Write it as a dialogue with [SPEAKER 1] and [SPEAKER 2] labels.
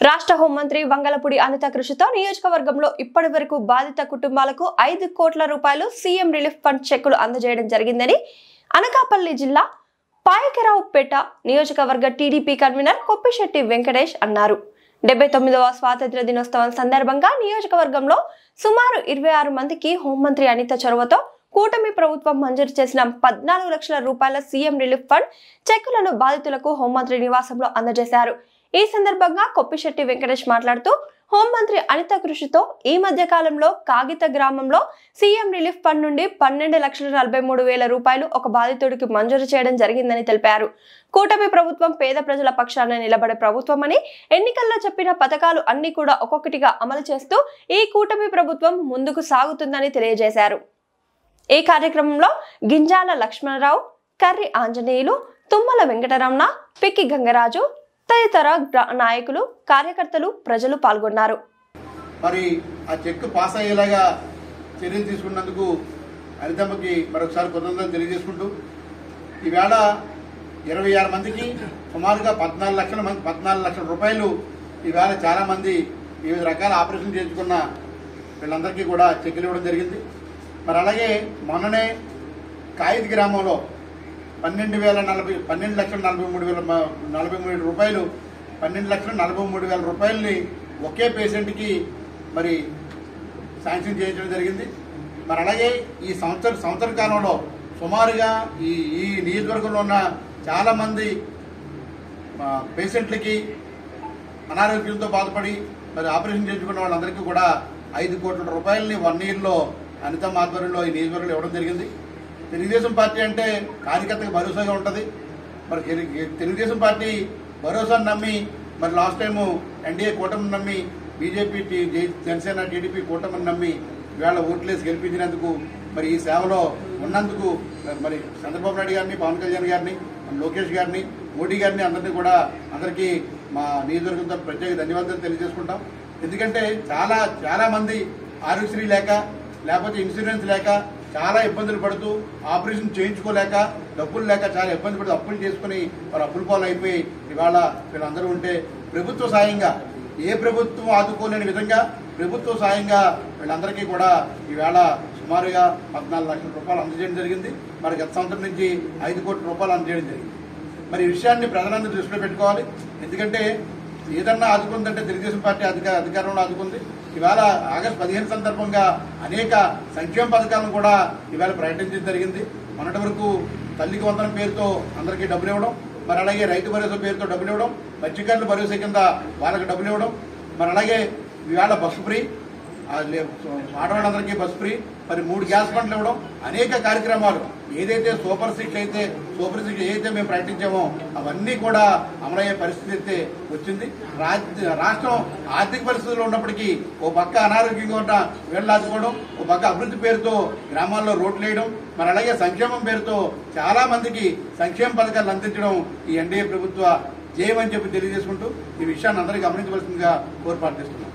[SPEAKER 1] రాష్ట్ర హోంమంత్రి వంగలపూడి అనిత కృషితో నియోజకవర్గంలో ఇప్పటివరకు బాధిత కుటుంబాలకు 5 కోట్ల రూపాయలు సీఎం రిలీఫ్ ఫండ్ చెక్కులు అందజేయడం జరిగిందని అనకాపల్లి జిల్లా పాయకరావుపేట నియోజకవర్గ టీడీపీ కన్వీనర్ కొప్పిశెట్టి వెంకటేష్ అన్నారు. 79వ స్వాతంత్ర్య దినోత్సవం సందర్భంగా నియోజకవర్గంలో సుమారు 26 మందికి హోంమంత్రి అనిత చొరవతో కూటమి ప్రభుత్వం మంజూరు చేసిన 14 లక్షల రూపాయల సీఎం రిలీఫ్ ఫండ్ చెక్కులను బాధితులకు హోంమంత్రి నివాసంలో అందజేశారు. ఈ సందర్భంగా కొప్పిశెట్టి వెంకటేష్ మాట్లాడుతూ హోంమంత్రి అనిత కృషితో ఈ మధ్య కాలంలో కాగిత గ్రామంలో సీఎం రిలీఫ్ ఫండ్ నుండి 12,43,000 రూపాయలు ఒక బాధితుడికి మంజూరు చేయడం జరిగిందని తెలిపారు. కూటమి ప్రభుత్వం పేద ప్రజల పక్షాన నిలబడే ప్రభుత్వమని, ఎన్నికల్లో చెప్పిన పథకాలు అన్ని కూడా ఒక్కొక్కటిగా అమలు చేస్తూ ఈ కూటమి ప్రభుత్వం ముందుకు సాగుతుందని తెలియజేశారు. ఈ కార్యక్రమంలో గింజాల లక్ష్మణరావు, కర్రి ఆంజనేయులు, తుమ్మల వెంకటరమణ, పిక్కి గంగరాజు తదితర నాయకులు, కార్యకర్తలు, ప్రజలు పాల్గొన్నారు.
[SPEAKER 2] మరి ఆ చెక్ పాస్ అయ్యేలాగా చర్యలు తీసుకున్నందుకు అనితమ్మకి మరొకసారి కృతజ్ఞతలు తెలియజేసుకుంటూ ఈవేళ 26 మందికి సుమారుగా 14 లక్షల రూపాయలు ఈవేళ చాలా మంది వివిధ రకాల ఆపరేషన్ చేయించుకున్న వీళ్ళందరికీ కూడా చెక్కులు ఇవ్వడం జరిగింది. మరి అలాగే మొన్ననే కాయిత్ గ్రామంలో 12,43,000 రూపాయలు 12,43,000 రూపాయలని ఒకే పేషెంట్కి మరి శాంక్షన్ చేయించడం జరిగింది. మరి అలాగే ఈ సంవత్సర కాలంలో సుమారుగా ఈ నియోజకవర్గంలో ఉన్న చాలామంది పేషెంట్లకి అనారోగ్యంతో బాధపడి మరి ఆపరేషన్ చేయించుకున్న వాళ్ళందరికీ కూడా 5 కోట్ల రూపాయలని 1 ఇయర్లో అనితమ్మ ఆధ్వర్యంలో ఈ నియోజకవర్గంలో ఇవ్వడం జరిగింది. తెలుగుదేశం పార్టీ అంటే కార్యకర్తకు భరోసాగా ఉంటుంది. మరి తెలుగుదేశం పార్టీ భరోసాను నమ్మి మరి లాస్ట్ టైము ఎన్డీఏ కూటమిని నమ్మి బీజేపీ జనసేన టీడీపీ కూటమిని నమ్మి ఇవాళ ఓట్లేసి గెలిపించినందుకు మరి ఈ సేవలో ఉన్నందుకు మరి చంద్రబాబు నాయుడు గారిని, పవన్ కళ్యాణ్ గారిని, లోకేష్ గారిని, మోడీ గారిని అందరికీ మా నియోజకవర్గంతో ప్రత్యేక ధన్యవాదాలు తెలియజేసుకుంటాం. ఎందుకంటే చాలా మంది ఆరోగ్యశ్రీ లేకపోతే ఇన్సూరెన్స్ లేక చాలా ఇబ్బందులు పడుతూ ఆపరేషన్ చేయించుకోలేక డబ్బులు లేక చాలా ఇబ్బంది పడుతూ అప్పులు చేసుకుని వారు అప్పుల పాలు అయిపోయి ఇవాళ వీళ్ళందరూ ఉంటే ప్రభుత్వ సాయంగా ఏ ప్రభుత్వం ఆదుకోలేని విధంగా ప్రభుత్వ సాయంగా వీళ్ళందరికీ కూడా ఈవేళ సుమారుగా 14 లక్షల రూపాయలు అందజేయడం జరిగింది. మరి గత సంవత్సరం నుంచి 5 కోట్ల రూపాయలు అందజేయడం జరిగింది. మరి ఈ విషయాన్ని ప్రజలందరూ దృష్టిలో పెట్టుకోవాలి. ఎందుకంటే ఏదన్నా ఆదుకుందంటే తెలుగుదేశం పార్టీ అధికారంలో ఆదుకుంది. ఇవాళ ఆగస్టు 15 సందర్భంగా అనేక సంక్షేమ పథకాలను కూడా ఇవాళ ప్రకటించడం జరిగింది. మొన్నటి వరకు తల్లికి వందనం పేరుతో అందరికీ డబ్బులు ఇవ్వడం, మరి అలాగే రైతు భరోసా పేరుతో డబ్బులు ఇవ్వడం, మత్స్యకారుల భరోసా కింద వాళ్ళకి డబ్బులు ఇవ్వడం, మరి అలాగే ఇవాళ బస్సు ఫ్రీ, ఆడవాళ్ళందరికీ బస్సు ఫ్రీ, మరి 3 గ్యాస్ బండ్లు ఇవ్వడం, అనేక కార్యక్రమాలు ఏదైతే సూపర్ సిక్స్ ఏదైతే మేము ప్రకటించామో అవన్నీ కూడా అమలయ్యే పరిస్థితి అయితే వచ్చింది. రాష్ట్రం ఆర్థిక పరిస్థితుల్లో ఉన్నప్పటికీ ఓ పక్క అనారోగ్యంగా ఉన్న వీళ్ళు ఆదుకోవడం, ఓ పక్క అభివృద్ధి పేరుతో గ్రామాల్లో రోడ్లు వేయడం, మరి అలాగే సంక్షేమం పేరుతో చాలా మందికి సంక్షేమ పథకాలు అందించడం ఈ ఎన్డీఏ ప్రభుత్వ జయమని చెప్పి తెలియజేసుకుంటూ ఈ విషయాన్ని అందరికీ గమనించవలసిందిగా కోరి ప్రార్థిస్తున్నాం.